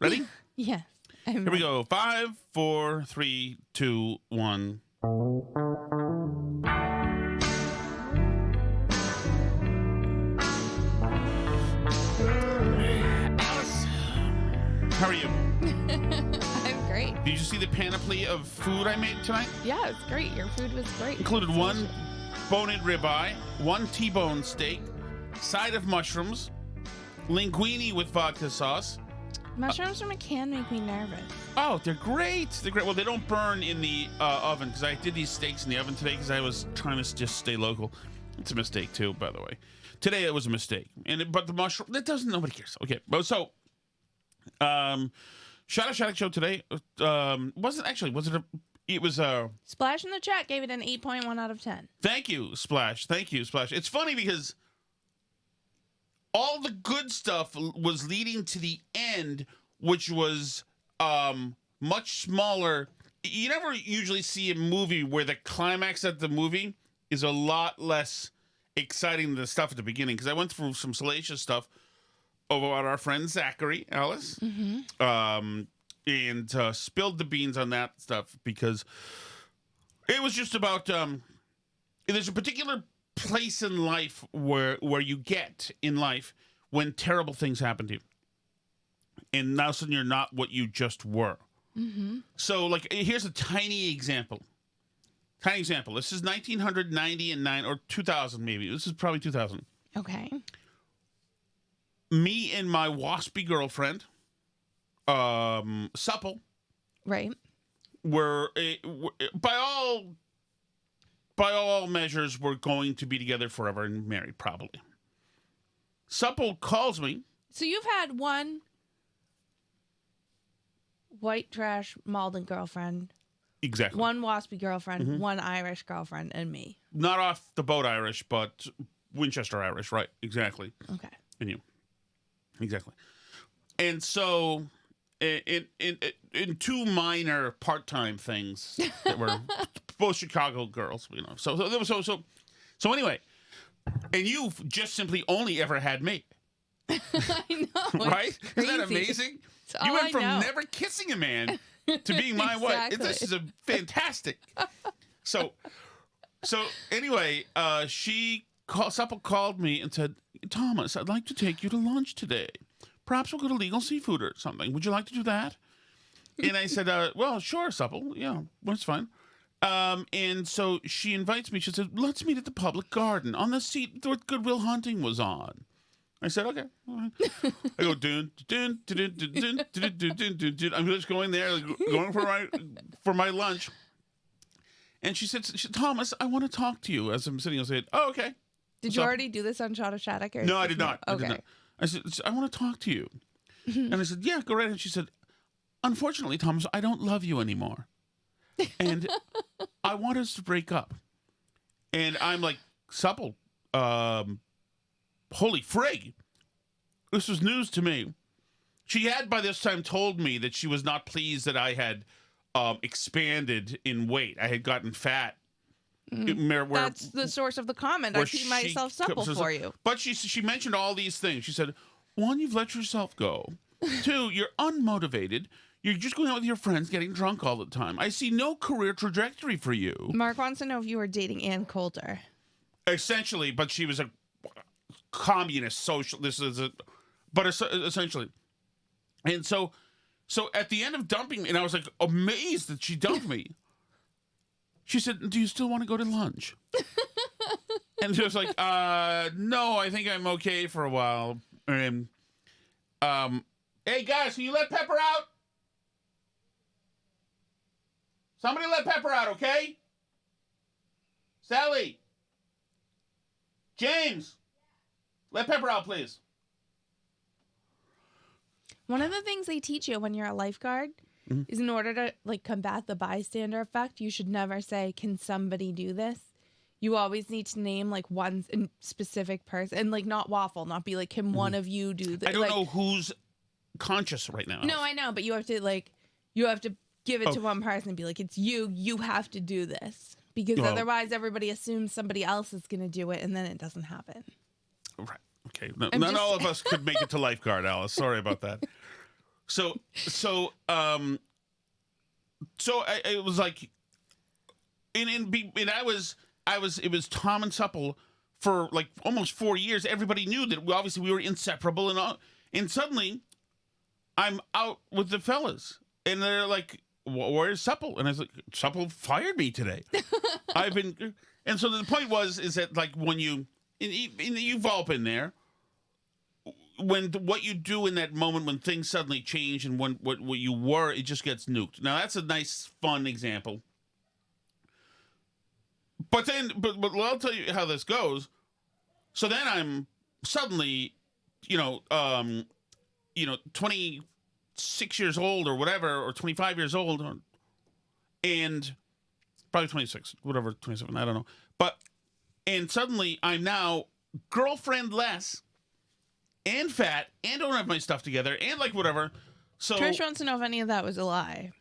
Ready? Yes. Here we go. 5, 4, 3, 2, 1. Alice, how are you? I'm great. Did you see the panoply of food I made tonight? Yeah, it's great. Your food was great. Included one bone-in ribeye, one T-bone steak, side of mushrooms, linguine with vodka sauce. Mushrooms from a can make me nervous. Oh, they're great. They're great. Well, they don't burn in the oven because I did these steaks in the oven today because I was trying to just stay local. It's a mistake too, by the way. Today it was a mistake, but the mushroom that doesn't nobody cares. Okay, but so Shattuck show today wasn't actually was it a it was a Splash in the chat gave it an 8.1 out of 10. Thank you, Splash. Thank you, Splash. It's funny because all the good stuff was leading to the end, which was much smaller. You never usually see a movie where the climax of the movie is a lot less exciting than the stuff at the beginning. Because I went through some salacious stuff about our friend Zachary, Alice, and spilled the beans on that stuff because it was just about there's a particular place in life where you get in life when terrible things happen to you, and now suddenly you're not what you just were. So, like, here's a tiny example. This is 1999 or 2000, maybe. This is probably 2000. Okay. Me and my waspy girlfriend, Supple, Right. were by all measures, we're going to be together forever and married, probably. Supple calls me. So you've had one white trash Malden girlfriend, Exactly. one waspy girlfriend, one Irish girlfriend, and me. Not off the boat Irish, but Winchester Irish, right? Exactly. Okay. And you. Exactly. And so, in two minor part-time things that were both Chicago girls, you know. So anyway, and you've just simply only ever had me. I know. Right? It's Isn't that crazy. amazing? It's all You went I from know. never kissing a man to being my wife. Exactly. This is a fantastic. So anyway, Supple called me and said, Thomas, I'd like to take you to lunch today. Perhaps we'll go to Legal Seafood or something. Would you like to do that? And I said, well, sure, Supple. Yeah, that's fine. And so she invites me. She said, let's meet at the Public Garden on the seat where Goodwill Hunting was on. I said, okay. All right. I go, dun, dun, dun, dun, dun, dun, dun, dun, dun, dun, dun. I'm just going there, going for my lunch. And she said, Thomas, I want to talk to you. As I'm sitting, I said, oh, okay. Did you already do this on Shattuck? No, I did not. Okay. I did not. I said, I want to talk to you. And I said, yeah, go right ahead. And she said, unfortunately, Thomas, I don't love you anymore. And I want us to break up. And I'm like, Supple, holy frig. This was news to me. She had by this time told me that she was not pleased that I had expanded in weight. I had gotten fat. That's the source of the comment. I see myself Supple for you. But she mentioned all these things. She said, one, you've let yourself go. Two, you're unmotivated. You're just going out with your friends getting drunk all the time. I see no career trajectory for you. Mark wants to know if you were dating Ann Coulter. Essentially, but she was a communist social. Essentially. And so at the end of dumping me, and I was like amazed that she dumped me. She said, do you still want to go to lunch? And she was like, no, I think I'm okay for a while. And, hey guys, can you let Pepper out? Somebody let Pepper out, okay? Sally. James. Let Pepper out, please. One of the things they teach you when you're a lifeguard is in order to combat the bystander effect, you should never say, can somebody do this? You always need to name one specific person and not waffle, not be like, can one of you do this? I don't know who's conscious right now. No, I know, but you have to give it to one person and be like, it's you have to do this. Because otherwise everybody assumes somebody else is going to do it and then it doesn't happen. Right. Okay. Not all of us could make it to lifeguard, Alice. Sorry about that. It was like, and it was Tom and Supple for like almost 4 years. Everybody knew that obviously we were inseparable, and suddenly I'm out with the fellas, and they're like, "Where's Supple?" And I was like, "Supple fired me today." I've been, and so the point is that like when you've all been there. When what you do in that moment when things suddenly change and when what you were, it just gets nuked. Now that's a nice, fun example. But I'll tell you how this goes. So then I'm suddenly, 26 years old or whatever, or 25 years old, and probably 26, whatever, 27, I don't know. And suddenly I'm now girlfriend-less and fat and don't have my stuff together and like whatever. So Trish wants to know if any of that was a lie.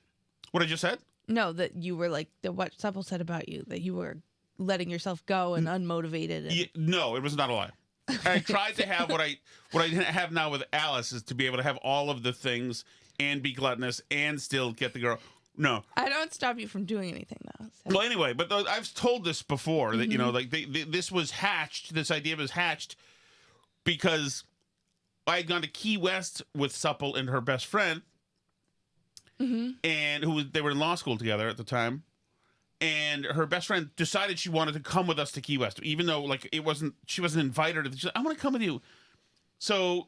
What I just said? No, that you were like what Supple said about you, that you were letting yourself go and unmotivated. No, it was not a lie. I tried to have what I have now with Alice is to be able to have all of the things and be gluttonous and still get the girl. No, I don't stop you from doing anything though. So. Well, anyway, but I've told this before that like this was hatched. This idea was hatched because I had gone to Key West with Supple and her best friend, and they were in law school together at the time. And her best friend decided she wanted to come with us to Key West, even though like she wasn't invited. She's like, I want to come with you. So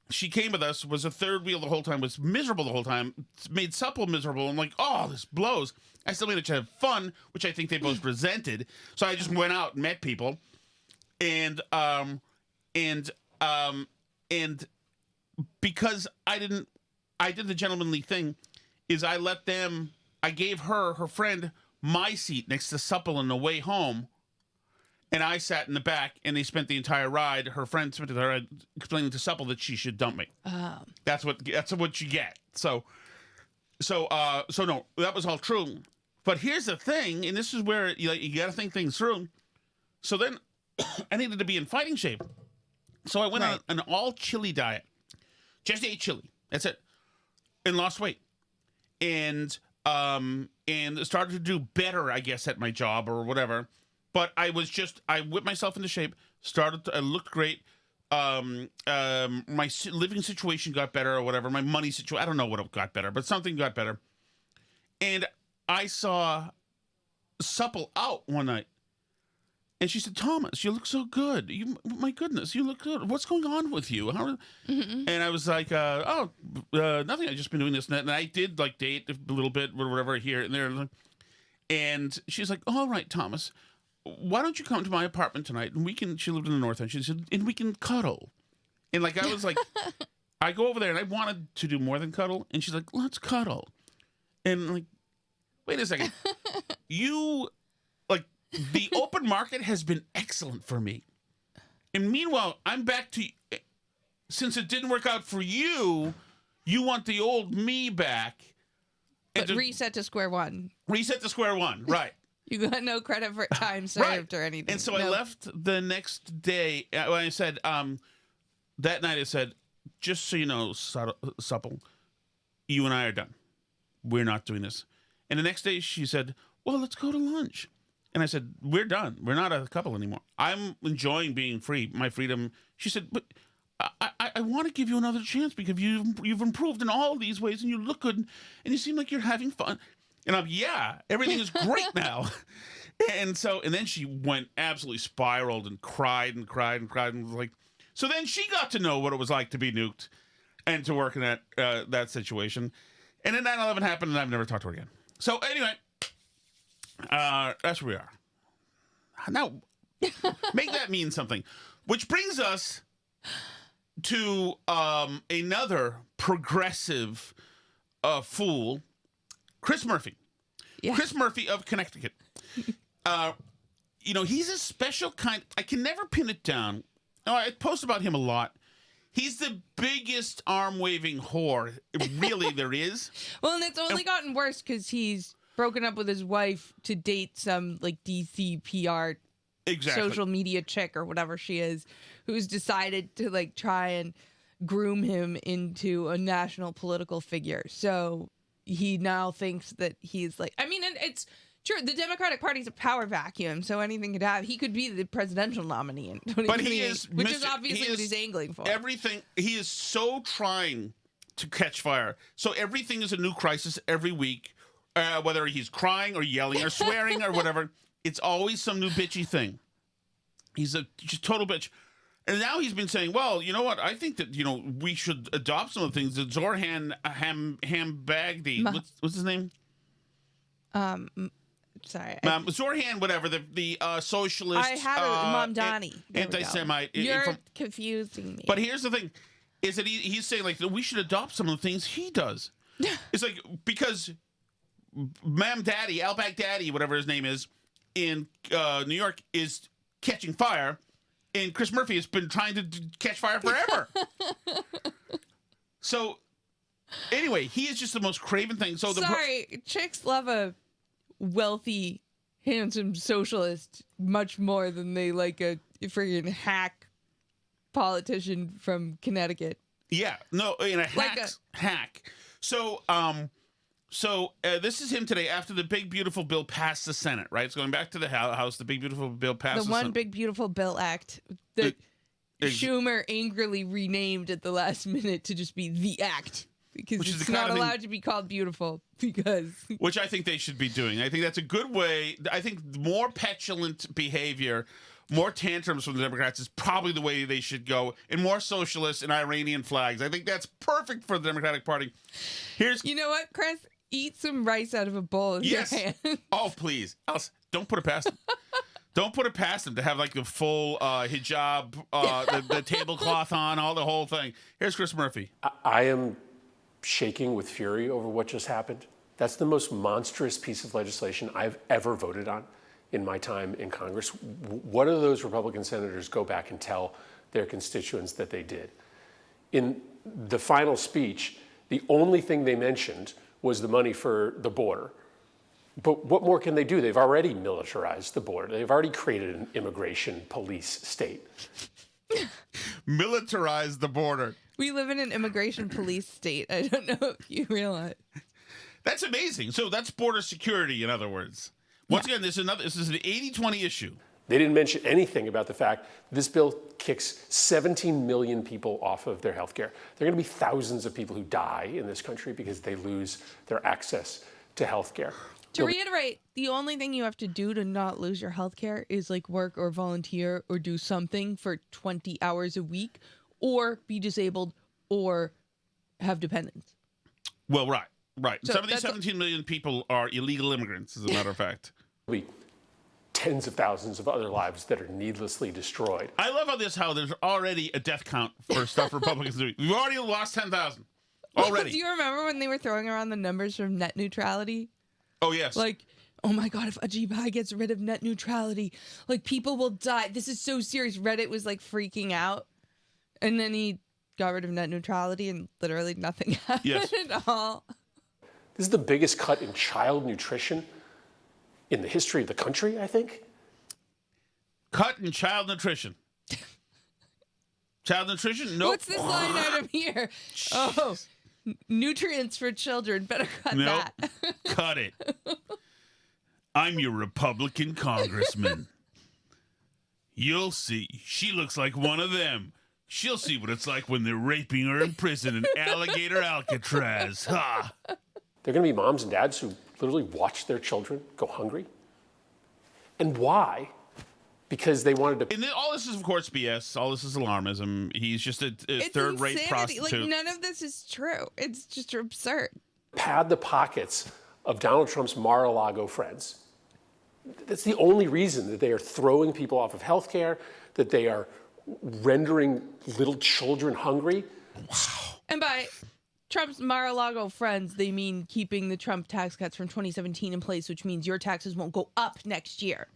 she came with us, was a third wheel the whole time, was miserable the whole time, made Supple miserable. I'm like, oh, this blows. I still managed to have fun, which I think they both resented. So I just went out and met people. And because I did the gentlemanly thing, is I gave her friend, my seat next to Supple on the way home, and I sat in the back, and they spent the entire ride. Her friend spent the ride explaining to Supple that she should dump me. That's what you get. So no, that was all true. But here's the thing, and this is where you got to think things through. So then I needed to be in fighting shape. So I went on an all chili diet. Just ate chili. That's it. And lost weight. And started to do better, I guess, at my job or whatever. But I whipped myself into shape. I looked great. My living situation got better or whatever. My money situation, I don't know what got better, but something got better. And I saw Supple out one night. And she said, Thomas, you look so good. My goodness, you look good. What's going on with you? And I was like, nothing. I've just been doing this and that. And I did like date a little bit or whatever here and there. And she's like, all right, Thomas, why don't you come to my apartment tonight? And she lived in the North End. She said, and we can cuddle. And like, I was like, I go over there and I wanted to do more than cuddle. And she's like, let's cuddle. And like, wait a second. The open market has been excellent for me. And meanwhile, I'm back to, since it didn't work out for you, you want the old me back. But reset to square one. Reset to square one, right. You got no credit for time served or anything. And so I left the next day. When I said, that night I said, just so you know, Supple, you and I are done. We're not doing this. And the next day she said, well, let's go to lunch. And I said, we're done. We're not a couple anymore. I'm enjoying being free, my freedom. She said, but I want to give you another chance because you've improved in all these ways and you look good and you seem like you're having fun. And I'm, yeah, everything is great now. And then she went absolutely spiraled and cried and was like, so then she got to know what it was like to be nuked and to work in that situation. And then 9/11 happened and I've never talked to her again. So anyway, that's where we are. Now, make that mean something. Which brings us to another progressive fool, Chris Murphy. Yeah. Chris Murphy of Connecticut. He's a special kind. I can never pin it down. I post about him a lot. He's the biggest arm-waving whore, really, there is. Well, and it's only gotten worse because he's broken up with his wife to date some like DC PR social media chick or whatever she is, who's decided to like try and groom him into a national political figure. So he now thinks that he's like, I mean, and it's true. The Democratic Party's a power vacuum, so anything could happen. He could be the presidential nominee in 2028, But he is, which is obviously what he's angling for. Everything, he is so trying to catch fire. So everything is a new crisis every week, whether he's crying or yelling or swearing or whatever. It's always some new bitchy thing. He's a just total bitch. And now he's been saying, well, you know what? I think that, we should adopt some of the things that Zorhan Hambagdi, what's his name? Sorry. Zorhan, whatever, the socialist. I have it, Mamdani. Anti-Semite. You're confusing me. But here's the thing, is that he's saying, like, we should adopt some of the things he does. It's like, because Mamdani, al-Baghdadi, whatever his name is, in New York is catching fire. And Chris Murphy has been trying to catch fire forever. So, anyway, he is just the most craven thing. So chicks love a wealthy, handsome socialist much more than they like a friggin' hack politician from Connecticut. Yeah, no, in a hack. So, this is him today after the big beautiful bill passed the Senate, right? It's going back to the House. The big beautiful bill passed the Senate. Big beautiful bill act that Schumer angrily renamed at the last minute to just be the act because it's not allowed to be called beautiful which I think they should be doing. I think that's a good way. I think more petulant behavior, more tantrums from the Democrats is probably the way they should go, and more socialists and Iranian flags. I think that's perfect for the Democratic Party. You know what, Chris? Eat some rice out of a bowl in your hand. Oh, please. Don't put it past them. Don't put it past them to have like the full hijab, the tablecloth on, the whole thing. Here's Chris Murphy. I am shaking with fury over what just happened. That's the most monstrous piece of legislation I've ever voted on in my time in Congress. What do those Republican senators go back and tell their constituents that they did? In the final speech, the only thing they mentioned was the money for the border. But what more can they do? They've already militarized the border. They've already created an immigration police state. Militarize the border. We live in an immigration police state. I don't know if you realize. That's amazing. So that's border security, in other words. Once again, this is an 80-20 issue. They didn't mention anything about the fact this bill kicks 17 million people off of their health care. There are going to be thousands of people who die in this country because they lose their access to health care. To reiterate, the only thing you have to do to not lose your health care is like work or volunteer or do something for 20 hours a week or be disabled or have dependents. Well, right. So some of these 17 million people are illegal immigrants, as a matter of fact. Tens of thousands of other lives that are needlessly destroyed. I love how there's already a death count for stuff Republicans do. We've already lost 10,000 already. Do you remember when they were throwing around the numbers from net neutrality? Oh, yes. Like, oh my God, if Ajit Pai gets rid of net neutrality, like people will die. This is so serious. Reddit was like freaking out. And then he got rid of net neutrality and literally nothing happened at all. This is the biggest cut in child nutrition in the history of the country, I think. Cut in child nutrition. Child nutrition? Nope. What's this line item here? Oh, nutrients for children. Better cut that. Cut it. I'm your Republican congressman. You'll see. She looks like one of them. She'll see what it's like when they're raping her in prison in Alligator Alcatraz. Ha! There are going to be moms and dads who literally watch their children go hungry. And why? Because they wanted to... And all this is, of course, BS. All this is alarmism. He's just a third-rate prostitute. Like, none of this is true. It's just absurd. Pad the pockets of Donald Trump's Mar-a-Lago friends. That's the only reason that they are throwing people off of health care, that they are rendering little children hungry. Wow. And by Trump's Mar-a-Lago friends, they mean keeping the Trump tax cuts from 2017 in place, which means your taxes won't go up next year,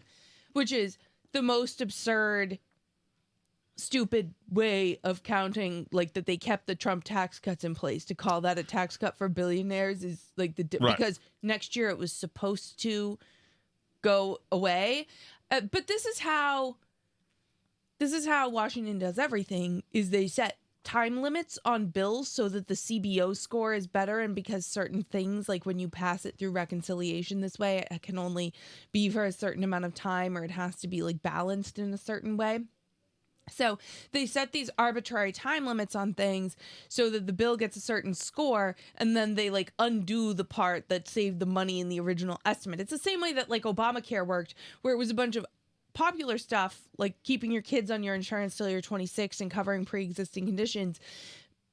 which is the most absurd, stupid way of counting, like that they kept the Trump tax cuts in place. To call that a tax cut for billionaires is like because next year it was supposed to go away. But this is how Washington does everything: is they set time limits on bills so that the CBO score is better, and because certain things, like when you pass it through reconciliation this way, it can only be for a certain amount of time, or it has to be like balanced in a certain way. So they set these arbitrary time limits on things so that the bill gets a certain score, and then they like undo the part that saved the money in the original estimate. It's the same way that like Obamacare worked, where it was a bunch of popular stuff like keeping your kids on your insurance till you're 26 and covering pre-existing conditions,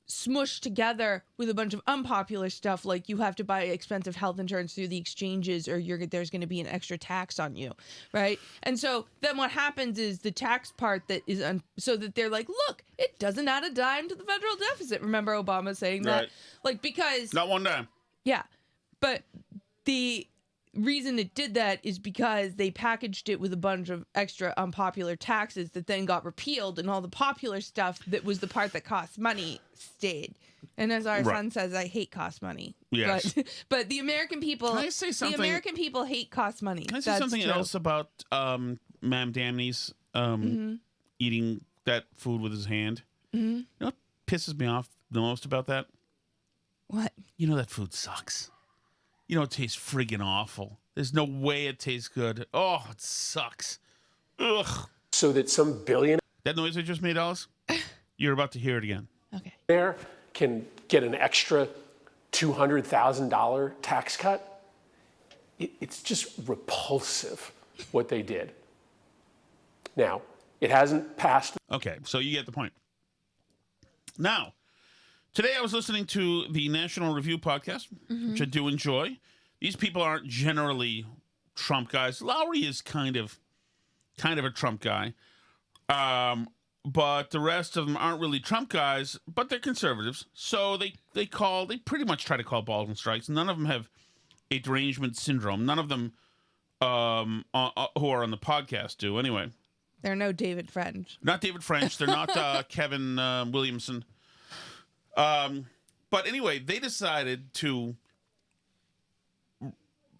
smushed together with a bunch of unpopular stuff like you have to buy expensive health insurance through the exchanges, or there's going to be an extra tax on you, right? And so then what happens is the tax part that is so that they're like, look, it doesn't add a dime to the federal deficit. Remember Obama saying that? Right. Like, because Not one dime. yeah, but the reason it did that is because they packaged it with a bunch of extra unpopular taxes that then got repealed, and all the popular stuff that was the part that cost money stayed. And as our son says, I hate cost money. Yes. But the American people, Can I say something? the American people hate cost money. Can I say That's something true. else about Ma'am Damney's eating that food with his hand? Mm-hmm. You know what pisses me off the most about that? What? You know that food sucks. You know it tastes friggin' awful. There's no way it tastes good. Oh, it sucks. Ugh. So that some billionaire That noise I just made, Alice? You're about to hear it again. Okay. can get an extra $200,000 tax cut. It's just repulsive what they did. Now, it hasn't passed. Okay, so you get the point. Now, today I was listening to the National Review podcast, which I do enjoy. These people aren't generally Trump guys. Lowry is kind of a Trump guy. But the rest of them aren't really Trump guys, but they're conservatives. So they pretty much try to call balls and strikes. None of them have a derangement syndrome. None of them who are on the podcast do anyway. They're no David French. Not David French. They're not Kevin Williamson. But anyway, they decided to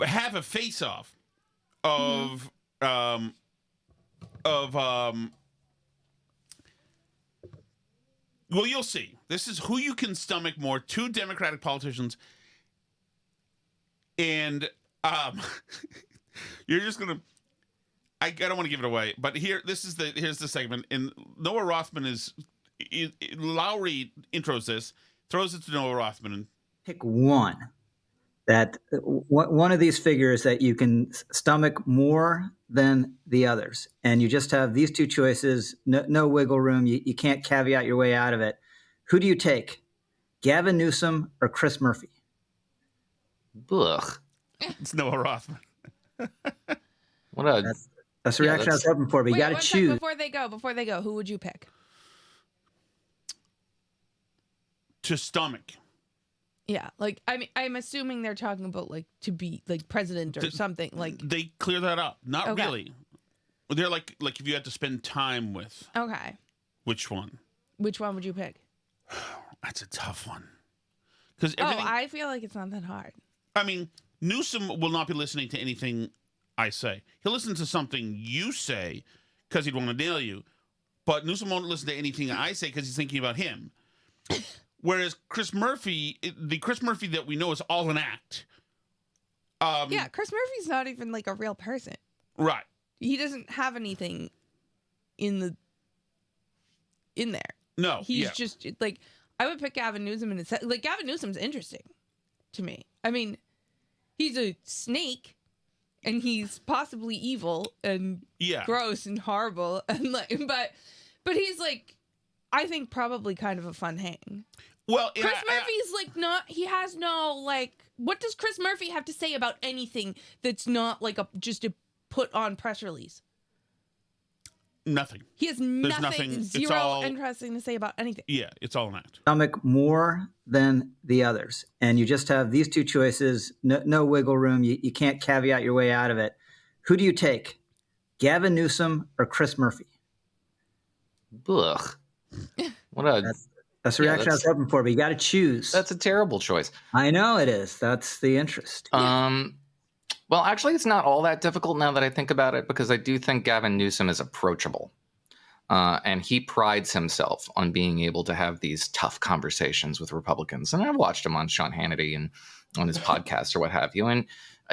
have a face-off of well, you'll see. This is who you can stomach more. Two Democratic politicians, and you're just gonna. I don't want to give it away, but here's the segment. And Noah Rothman Lowry intros this, throws it to Noah Rothman, and pick one of these figures that you can stomach more than the others, and you just have these two choices, no wiggle room. You can't caveat your way out of it. Who do you take, Gavin Newsom or Chris Murphy? Ugh. it's Noah Rothman. That's the reaction I was hoping for, but you got to choose. Before they go, who would you pick? To stomach. Yeah, like I'm assuming they're talking about like to be like president or something. Like They clear that up. Not Okay. really. They're like if you had to spend time with. Okay, Which one? which one would you pick? That's a tough one. Because I feel like it's not that hard. I mean, Newsom will not be listening to anything I say. He'll listen to something you say because he'd want to nail you. But Newsom won't listen to anything I say because he's thinking about him. Whereas Chris Murphy, the Chris Murphy that we know is all an act. Yeah, Chris Murphy's not even like a real person. Right. He doesn't have anything in there. No. He's just like, I would pick Gavin Newsom, and like Gavin Newsom's interesting to me. I mean, he's a snake, and he's possibly evil and gross and horrible, and like, but he's like, I think probably kind of a fun hang. Well, Chris Murphy's like not. He has no like. What does Chris Murphy have to say about anything that's not like just a put on press release? Nothing. He has nothing. Zero interesting to say about anything. Yeah, it's all an act. Stomach more than the others, and you just have these two choices, no wiggle room. You can't caveat your way out of it. Who do you take, Gavin Newsom or Chris Murphy? Ugh. That's the reaction I was hoping for, but you got to choose. That's a terrible choice. I know it is. That's the interest. Well, actually, it's not all that difficult now that I think about it, because I do think Gavin Newsom is approachable. And he prides himself on being able to have these tough conversations with Republicans. And I've watched him on Sean Hannity and on his podcast or what have you. And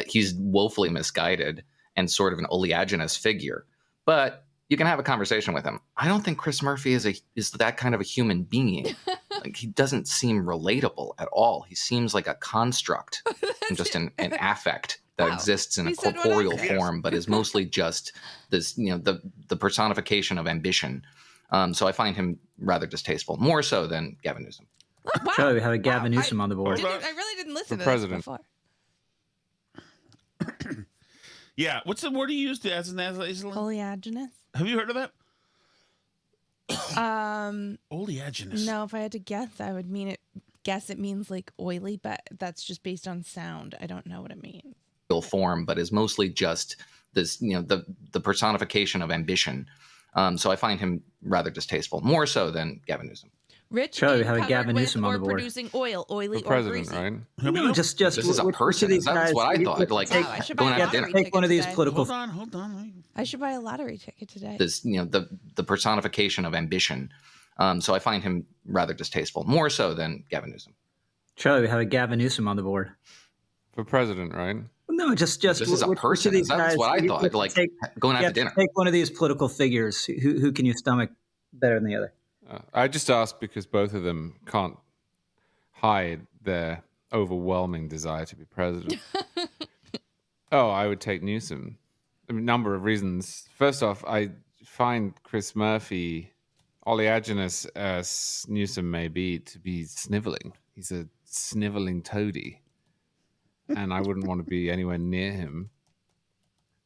he's woefully misguided and sort of an oleaginous figure. But you can have a conversation with him. I don't think Chris Murphy is that kind of a human being. Like, he doesn't seem relatable at all. He seems like a construct and just an affect that exists in a corporeal form, but is mostly just this, the personification of ambition. So I find him rather distasteful, more so than Gavin Newsom. Wow. Charlie, we have a Gavin Newsom on the board. I really didn't listen to president. this before. Yeah, what's the word he used as an Oleaginous? Have you heard of that? Oleaginous. No, if I had to guess, I would guess it means like oily, but that's just based on sound. I don't know what it means. Form, but is mostly just this, the personification of ambition. So I find him rather distasteful, more so than Gavin Newsom. Rich, Charlie, we have a covered Gavin with Newsom on or the board. producing oil, oily For or president, greasy. right? No, just This is a which person. of these That's what I guys- thought. Like, Wow, I should buy going a out to lottery dinner. ticket Take one of these today. political. Hold on. I should buy a lottery ticket today. This, the personification of ambition. So I find him rather distasteful, more so than Gavin Newsom. Charlie, we have a Gavin Newsom on the board. For president, right? No, just This is a which of person. these That's guys- what I you thought. have to Like, take- going out you to have to dinner. Take one of these political figures. Who can you stomach better than the other? I just asked because both of them can't hide their overwhelming desire to be president. Oh, I would take Newsom. A number of reasons. First off, I find Chris Murphy, oleaginous as Newsom may be, to be sniveling. He's a sniveling toadie. And I wouldn't want to be anywhere near him.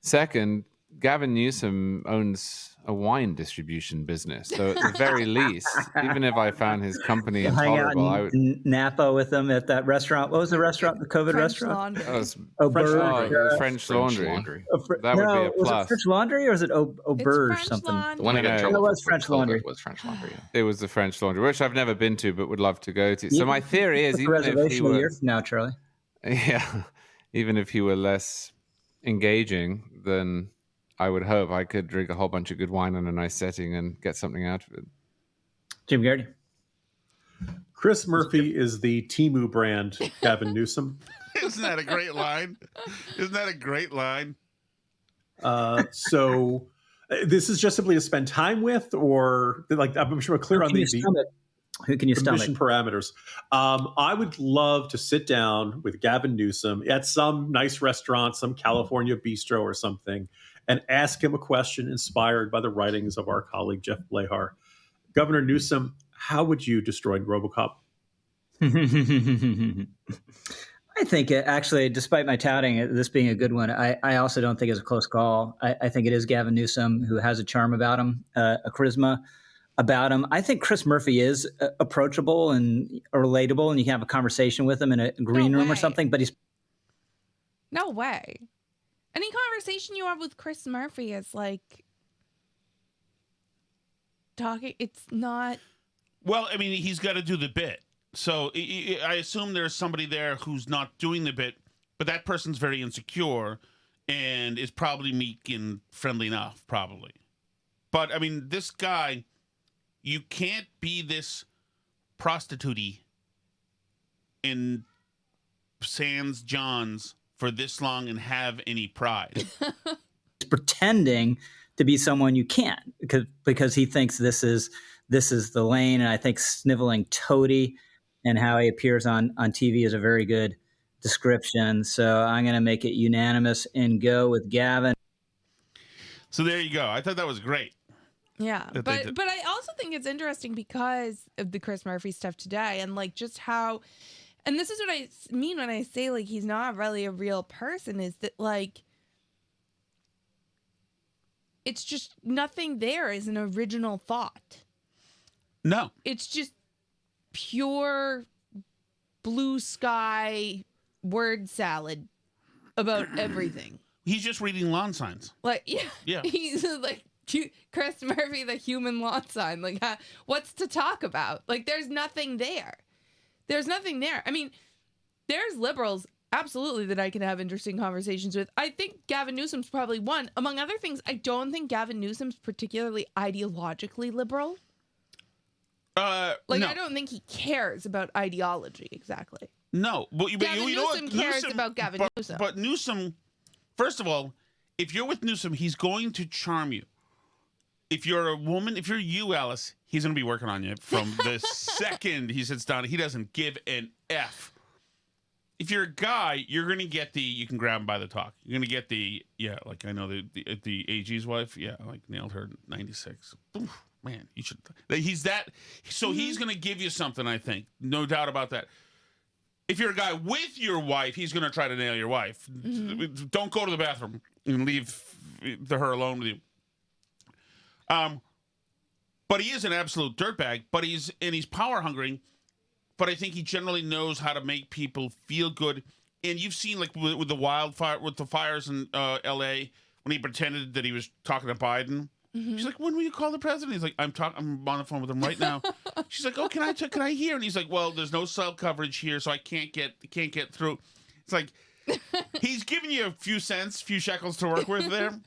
Second, Gavin Newsom owns a wine distribution business. So at the very least, even if I found his company Hang out intolerable, I would... in Napa with them at that restaurant. What was the restaurant? The COVID French restaurant? laundry. That was Auberge. French Laundry. That would no, be a was plus. it French Laundry or was it Auberge French something? laundry. The one that got in No, trouble it was for French COVID Laundry. was French Laundry. It was the French Laundry, which I've never been to, but would love to go to. So You my can theory is, book a even if he reservation a were, year from now, Charlie. yeah, even if he were less engaging, then I would hope I could drink a whole bunch of good wine in a nice setting and get something out of it. Jim Garrity. Chris Murphy is the Temu brand Gavin Newsom. Isn't that a great line? Isn't that a great line? So this is just simply to spend time with, or like I'm sure we're clear on the Who can you stomach? mission parameters. I would love to sit down with Gavin Newsom at some nice restaurant, some California bistro or something, and ask him a question inspired by the writings of our colleague Jeff Blahar. Governor Newsom, how would you destroy RoboCop? I think actually, despite my touting this being a good one, I also don't think it's a close call. I think it is Gavin Newsom who has a charm about him, a charisma about him. I think Chris Murphy is approachable and relatable, and you can have a conversation with him in a green room or something. But he's No way. Any conversation you have with Chris Murphy is like talking. It's not. Well, I mean, he's got to do the bit. So I assume there's somebody there who's not doing the bit, but that person's very insecure and is probably meek and friendly enough, probably. But, I mean, this guy, you can't be this prostitute-y in Sans John's for this long and have any pride. pretending to be someone you can't because he thinks this is the lane. And I think sniveling toadie and how he appears on TV is a very good description. So I'm going to make it unanimous and go with Gavin. So there you go. I thought that was great. Yeah, That they did. but I also think it's interesting because of the Chris Murphy stuff today and like just how, and this is what I mean when I say like he's not really a real person, is that like it's just nothing there is an original thought. No. It's just pure blue sky word salad about everything. He's just reading lawn signs. Like Yeah. he's like Chris Murphy, the human lawn sign. Like, what's to talk about? Like, there's nothing there. There's nothing there. I mean, there's liberals absolutely that I can have interesting conversations with. I think Gavin Newsom's probably one. Among other things, I don't think Gavin Newsom's particularly ideologically liberal. No. I don't think he cares about ideology exactly. No, but Gavin you know what? Newsom cares about Gavin Newsom. But Newsom, first of all, if you're with Newsom, he's going to charm you. If you're a woman, if you're you, Alice, he's going to be working on you from the second he sits down. He doesn't give an F. If you're a guy, you're going to get you can grab him by the talk. You're going to get like I know the AG's wife, like nailed her in 96. Oof, man, you should. He's that. So he's going to give you something, I think. No doubt about that. If you're a guy with your wife, he's going to try to nail your wife. Mm-hmm. Don't go to the bathroom and leave her alone with you. But he is an absolute dirtbag. But he's power hungry. But I think he generally knows how to make people feel good. And you've seen like with the fires in L.A. when he pretended that he was talking to Biden. Mm-hmm. She's like, "When will you call the president?" He's like, "I'm on the phone with him right now." She's like, "Oh, can I hear?" And he's like, "Well, there's no cell coverage here, so I can't get through." It's like he's giving you a few shekels to work with there.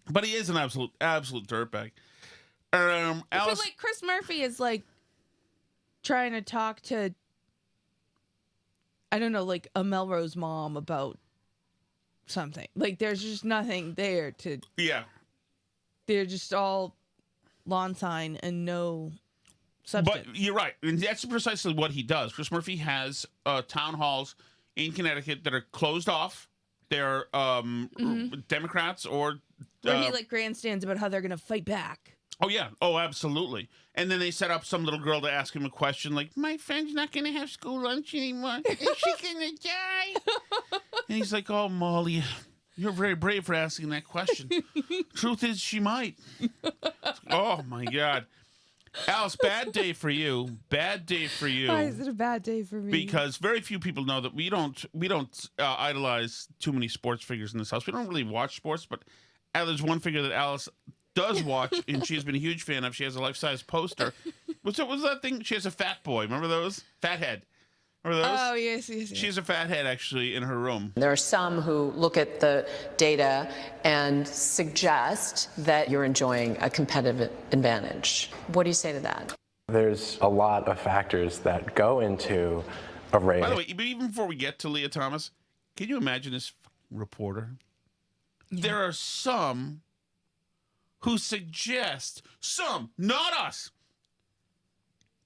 But he is an absolute dirtbag. Alice, but like Chris Murphy is like trying to talk to, I don't know, like a Melrose mom about something. Like there's just nothing there to. Yeah. They're just all lawn sign and no substance. But you're right. And that's precisely what he does. Chris Murphy has town halls in Connecticut that are closed off. They're Democrats or... Where he like grandstands about how they're going to fight back. Oh, yeah. Oh, absolutely. And then they set up some little girl to ask him a question like, "My friend's not going to have school lunch anymore. Is she going to die?" And he's like, "Oh, Molly... You're very brave for asking that question." Truth is, she might. Oh, my God. Alice, bad day for you. Bad day for you. Why is it a bad day for me? Because very few people know that we don't idolize too many sports figures in this house. We don't really watch sports, but there's one figure that Alice does watch, and she has been a huge fan of. She has a life-size poster. What's that thing? She has a fat boy. Remember those? Fathead. Remember those? Oh, yes. She has a fat head, actually, in her room. There are some who look at the data and suggest that you're enjoying a competitive advantage. What do you say to that? There's a lot of factors that go into a race. By the way, even before we get to Leah Thomas, can you imagine this reporter? Yeah. There are some who suggest, not us,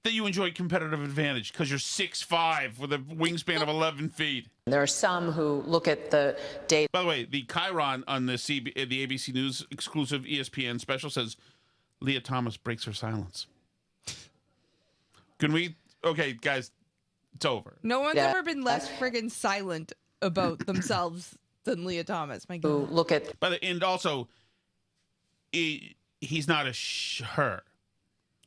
that you enjoy competitive advantage because you're 6'5" with a wingspan of 11 feet. There are some who look at the data. By the way, the Chiron on the ABC News exclusive ESPN special says Leah Thomas breaks her silence. Can we? Okay, guys, it's over. No one's ever been less friggin' silent about themselves than Leah Thomas. My God. Look at. And also, he's not her.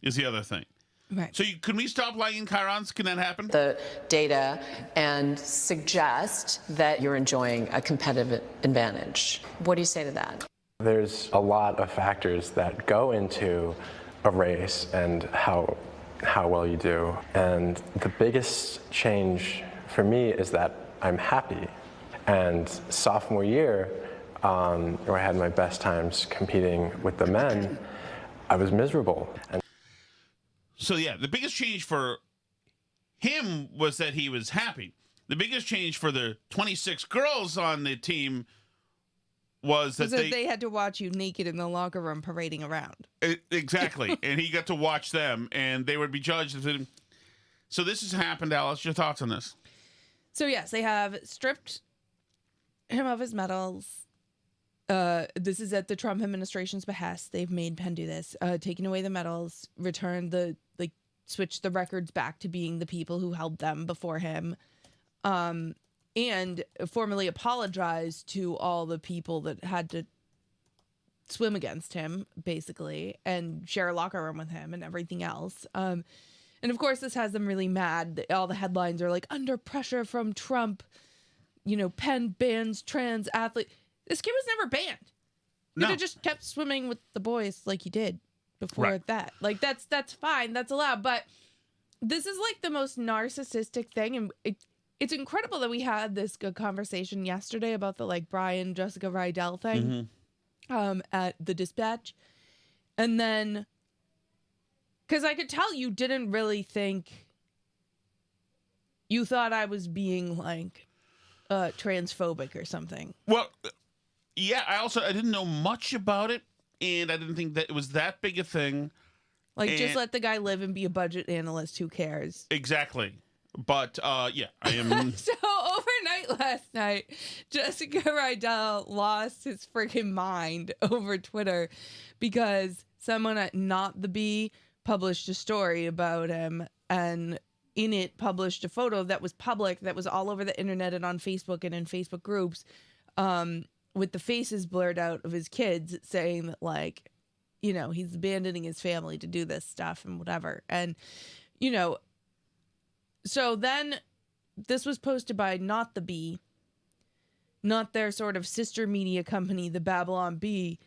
Is the other thing. Right. So can we stop lying chirons? Can that happen? The data and suggest that you're enjoying a competitive advantage. What do you say to that? There's a lot of factors that go into a race and how well you do. And the biggest change for me is that I'm happy. And sophomore year, where I had my best times competing with the men, I was miserable. So, yeah, the biggest change for him was that he was happy. The biggest change for the 26 girls on the team was that they had to watch you naked in the locker room parading around. Exactly. And he got to watch them, and they would be judged. So this has happened, Alice. Your thoughts on this? So, yes, they have stripped him of his medals. This is at the Trump administration's behest. They've made Penn do this, taking away the medals, switch the records back to being the people who held them before him, and formally apologize to all the people that had to swim against him, basically, and share a locker room with him and everything else. And of course, this has them really mad. All the headlines are like, "Under pressure from Trump, Penn bans trans athlete." This kid was never banned. He could have just kept swimming with the boys like he did before that. Like, that's fine. That's allowed. But this is like the most narcissistic thing. And it's incredible that we had this good conversation yesterday about the like Brian Jessica Rydell thing at the Dispatch. And then, because I could tell you didn't really think, you thought I was being like transphobic or something. Well, yeah, I didn't know much about it, and I didn't think that it was that big a thing. Like, just let the guy live and be a budget analyst. Who cares? Exactly. But, yeah, I am... So, overnight last night, Jessica Rydell lost his freaking mind over Twitter because someone at Not the Bee published a story about him, and in it published a photo that was public, that was all over the internet and on Facebook and in Facebook groups, with the faces blurred out of his kids, saying that, like, you know, he's abandoning his family to do this stuff and whatever. And, you know, so then this was posted by Not the Bee, not their sort of sister media company, the Babylon Bee,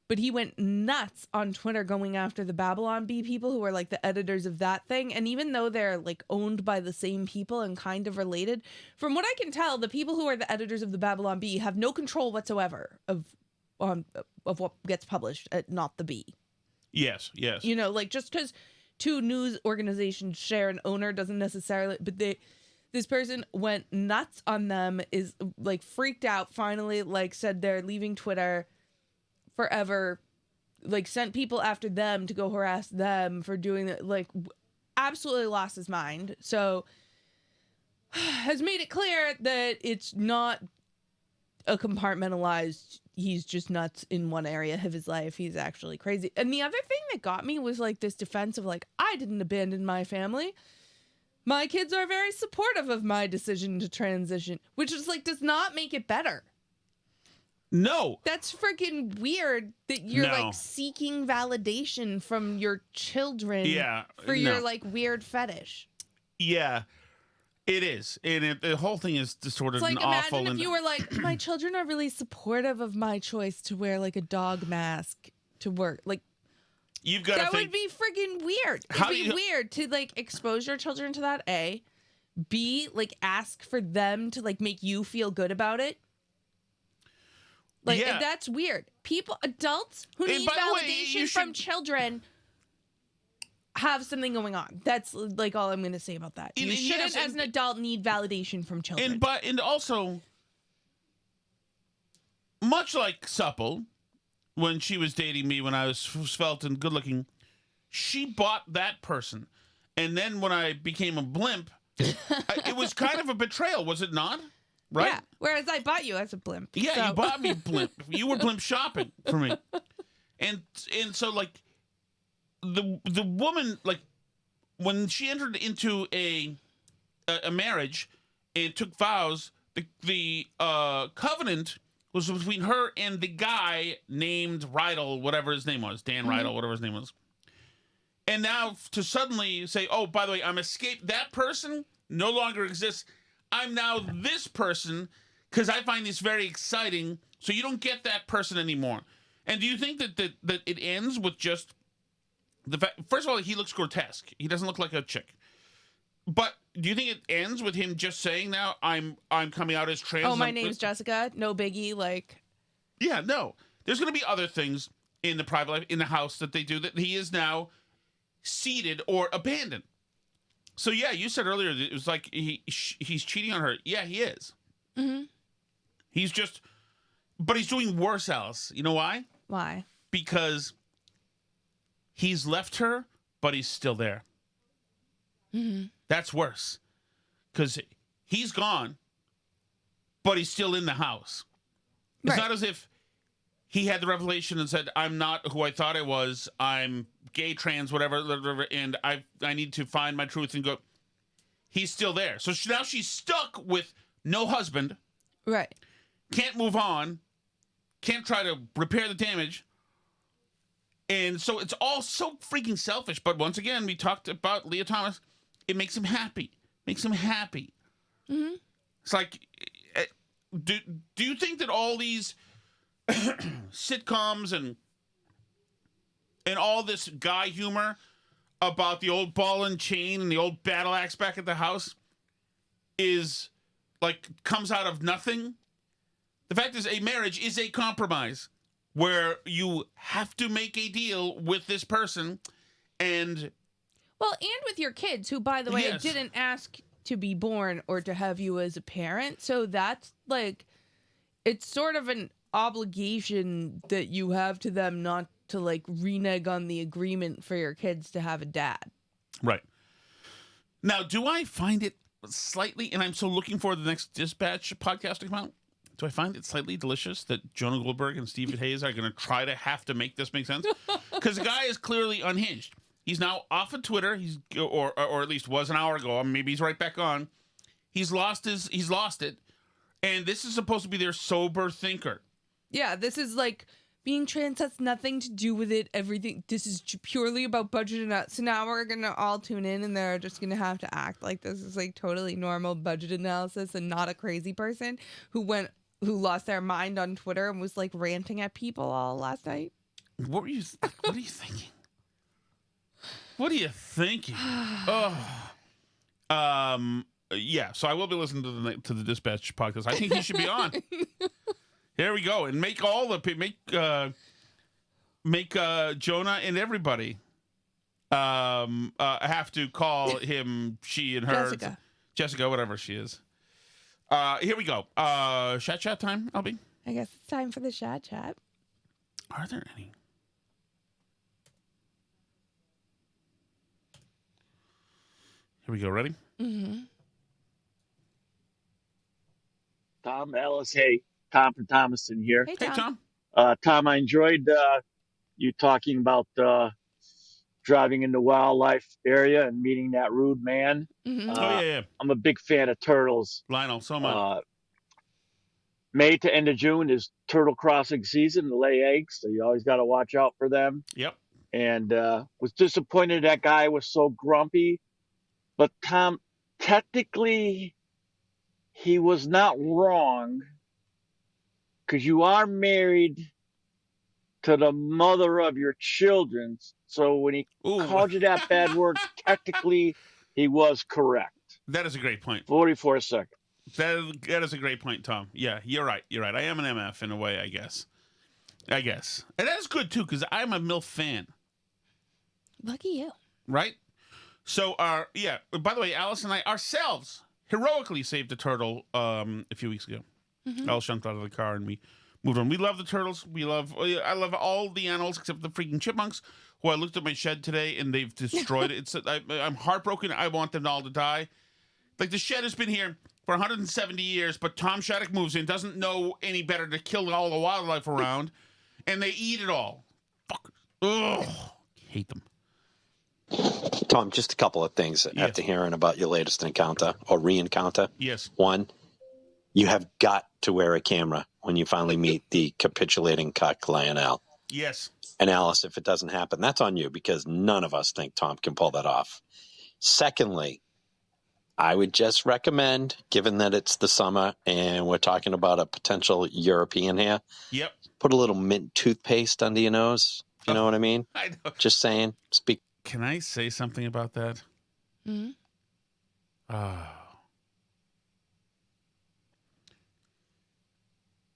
but he went nuts on Twitter going after the Babylon Bee people who are like the editors of that thing. And even though they're like owned by the same people and kind of related, from what I can tell, the people who are the editors of the Babylon Bee have no control whatsoever of what gets published at Not the Bee. Yes. You know, like, just because two news organizations share an owner doesn't necessarily, but this person went nuts on them, is like freaked out, finally, like said they're leaving Twitter forever, like sent people after them to go harass them for doing that, like absolutely lost his mind. So has made it clear that it's not a compartmentalized, he's just nuts in one area of his life. He's actually crazy. And the other thing that got me was like this defense of like, I didn't abandon my family. My kids are very supportive of my decision to transition, which is like, does not make it better. No. That's freaking weird that you're like seeking validation from your children for your like weird fetish. Yeah. It is, and the whole thing is just sort of it's like, awful. Imagine if you were like, my children are really supportive of my choice to wear like a dog mask to work. Like, you've got that would be freaking weird. It'd be weird to like expose your children to that. A, B, like ask for them to like make you feel good about it. Like, that's weird. Adults who need validation from children have something going on. That's like all I'm going to say about that. You shouldn't, as an adult, need validation from children. And also, much like Supple, when she was dating me when I was svelte and good looking, she bought that person, and then when I became a blimp, it was kind of a betrayal, was it not? Right? Yeah. Whereas I bought you as a blimp. Yeah, so. You bought me blimp. You were blimp shopping for me, and so like. The woman, like, when she entered into a marriage and took vows, the covenant was between her and the guy named Rydell, whatever his name was, Dan Rydell, whatever his name was. And now to suddenly say, oh, by the way, I'm escaped. That person no longer exists. I'm now this person because I find this very exciting. So you don't get that person anymore. And do you think that it ends with just the fact, first of all, he looks grotesque. He doesn't look like a chick. But do you think it ends with him just saying now, I'm coming out as trans? Oh, my name's Jessica. No biggie. Like, yeah, no. There's going to be other things in the private life, in the house that they do that he is now seated or abandoned. So yeah, you said earlier that it was like he's cheating on her. Yeah, he is. Mm-hmm. He's just, but he's doing worse, Alice. You know why? Why? Because he's left her, but he's still there. Mm-hmm. That's worse. Because he's gone, but he's still in the house. It's not as if he had the revelation and said, I'm not who I thought I was. I'm gay, trans, whatever, and I need to find my truth and go. He's still there. So now she's stuck with no husband. Right. Can't move on. Can't try to repair the damage. And so it's all so freaking selfish. But once again, we talked about Leah Thomas. It makes him happy. Makes him happy. Mm-hmm. It's like, do you think that all these sitcoms and all this guy humor about the old ball and chain and the old battle axe back at the house is like comes out of nothing. The fact is, a marriage is a compromise where you have to make a deal with this person, and with your kids, who, by the way, Yes. didn't ask to be born or to have you as a parent. So that's like, it's sort of an obligation that you have to them not to like renege on the agreement for your kids to have a dad. right. Now, do I find it slightly, and I'm so looking for the next Dispatch podcast to come out, do I find it slightly delicious that Jonah Goldberg and Stephen Hayes are going to try to have to make this make sense? Because the guy is clearly unhinged. He's now off of Twitter. He's or at least was an hour ago. Maybe he's right back on. He's lost it. And this is supposed to be their sober thinker. Yeah, this is like being trans has nothing to do with it. Everything. This is purely about budget and so now we're gonna all tune in and they're just gonna have to act like this is like totally normal budget analysis and not a crazy person who lost their mind on Twitter and was like ranting at people all last night. What are you thinking? What are you thinking? Yeah. So I will be listening to the Dispatch podcast. I think he should be on. Here we go, and make all the make Jonah and everybody have to call him she and her Jessica, whatever she is. Here we go. Chat time, Albie. I guess it's time for the chat. Are there any? Here we go. Ready? Mm-hmm. Tom, Alice, hey, Tom from Thomaston here. Hey, Hey, Tom. Tom. Tom, I enjoyed you talking about driving in the wildlife area and meeting that rude man. Mm-hmm. Oh yeah. I'm a big fan of turtles. Lionel, so much. May to end of June is turtle crossing season to lay eggs, so you always got to watch out for them. Yep. And was disappointed that guy was so grumpy. But Tom, technically, he was not wrong because you are married to the mother of your children. So when he called you that bad word, technically, he was correct. That is a great point. 44 seconds. That is a great point, Tom. Yeah, you're right. I am an MF in a way, I guess. And that is good, too, because I'm a MILF fan. Lucky you. Right? So, by the way, Alice and I ourselves heroically saved a turtle a few weeks ago. Mm-hmm. Alice jumped out of the car and we moved on. We love the turtles. I love all the animals except the freaking chipmunks, who I looked at my shed today and they've destroyed it. I'm heartbroken. I want them all to die. Like, the shed has been here for 170 years, but Tom Shattuck moves in, doesn't know any better to kill all the wildlife around, and they eat it all. Fuck. Ugh. Hate them. Tom, just a couple of things after hearing about your latest encounter or re-encounter. Yes. One, you have got to wear a camera when you finally meet the capitulating cuck Lionel. Yes. And Alice, if it doesn't happen, that's on you because none of us think Tom can pull that off. Secondly, I would just recommend, given that it's the summer and we're talking about a potential European here, Yep. put a little mint toothpaste under your nose. If you know what I mean? I know. Just saying. Speak. Can I say something about that? Mm-hmm.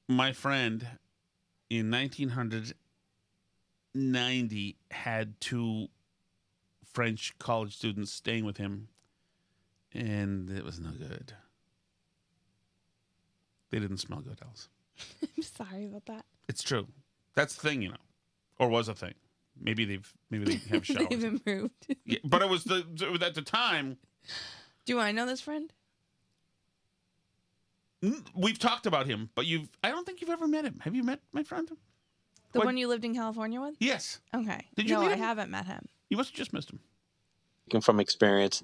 My friend in 1990 had two French college students staying with him, and it was no good. They didn't smell good, Alice. I'm sorry about that. It's true. That's the thing, or was a thing. Maybe they have showers. They've improved. Yeah, but it was at the time. Do I know this friend? We've talked about him, but I don't think you've ever met him. Have you met my friend? The one you lived in California with? Yes. Okay. Did you No, meet I him? haven't met him. You must have just missed him. From experience.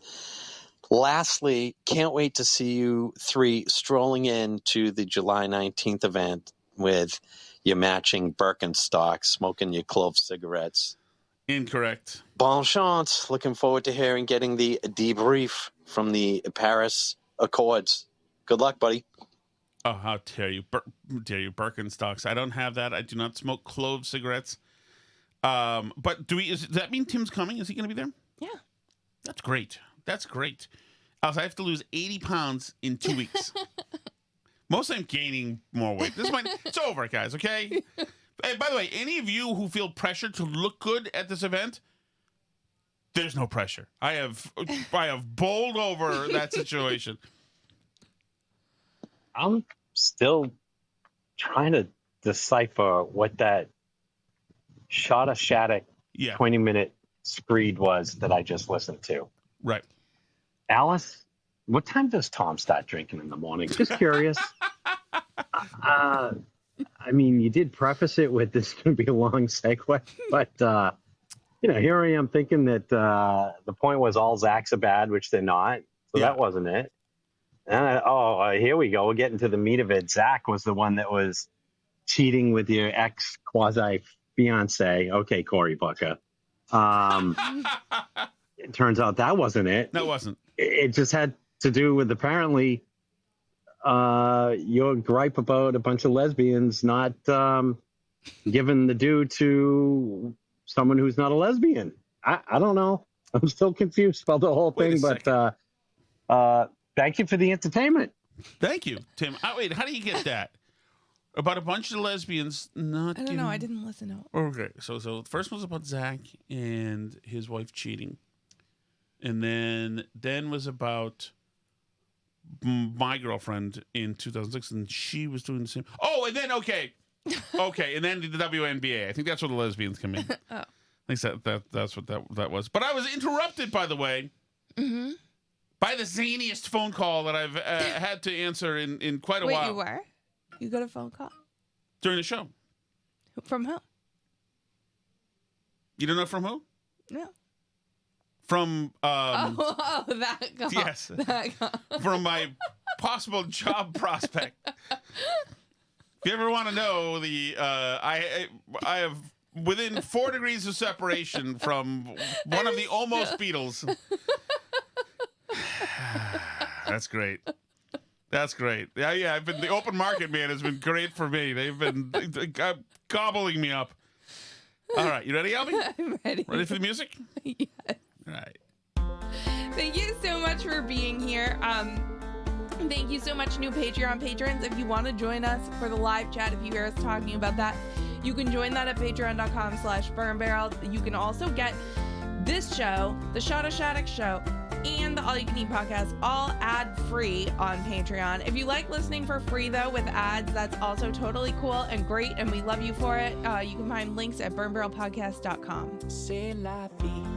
Lastly, can't wait to see you three strolling into the July 19th event with your matching Birkenstocks, smoking your clove cigarettes. Incorrect. Bon chance. Looking forward to getting the debrief from the Paris Accords. Good luck, buddy. Oh, how dare you. Dare you, Birkenstocks. I don't have that. I do not smoke clove cigarettes. But does that mean Tim's coming? Is he going to be there? Yeah. That's great. That's great. Also, I have to lose 80 pounds in 2 weeks. Mostly I'm gaining more weight. It's over, guys, okay? Hey, by the way, any of you who feel pressure to look good at this event, there's no pressure. I have bowled over that situation. I'm still trying to decipher what that Shattuck 20-minute screed was that I just listened to. Right. Alice, what time does Tom start drinking in the morning? Just curious. I mean, you did preface it with this is going to be a long segue, but, here I am thinking that the point was all Zacks are bad, which they're not. So that wasn't it. Here we go. We're getting to the meat of it. Zach was the one that was cheating with your ex quasi-fiance. Okay, Cory Booker. It turns out that wasn't it. No, it wasn't. It just had to do with apparently your gripe about a bunch of lesbians not giving the due to someone who's not a lesbian. I don't know. I'm still confused about the whole thing, but thank you for the entertainment. Thank you, Tim. Wait, how do you get that? About a bunch of lesbians not I don't know. I didn't listen to it. Okay, so the first one was about Zach and his wife cheating. And then was about my girlfriend in 2006, and she was doing the same. Oh, and then, okay, and then the WNBA. I think that's where the lesbians come in. Oh. I think that's what that was. But I was interrupted, by the way, by the zaniest phone call that I've had to answer in quite a while. Wait, you were? You got a phone call? During the show. From who? You don't know from who? No. From that call. Yes. That call. From my possible job prospect. If you ever want to know, I have within 4 degrees of separation from one of the almost Beatles. That's great. That's great. Yeah. I've been the open market, man, has been great for me. They've been gobbling me up. All right, you ready, Albie? I'm ready. Ready for the music? Yes. All right. Thank you so much for being here. Thank you so much, new Patreon patrons. If you want to join us for the live chat, if you hear us talking about that, you can join that at patreon.com/burnbarrel. You can also get this show, the Shattuck Show, and the All You Can Eat podcast, all ad-free on Patreon. If you like listening for free, though, with ads, that's also totally cool and great, and we love you for it. You can find links at burnbarrelpodcast.com. C'est la vie.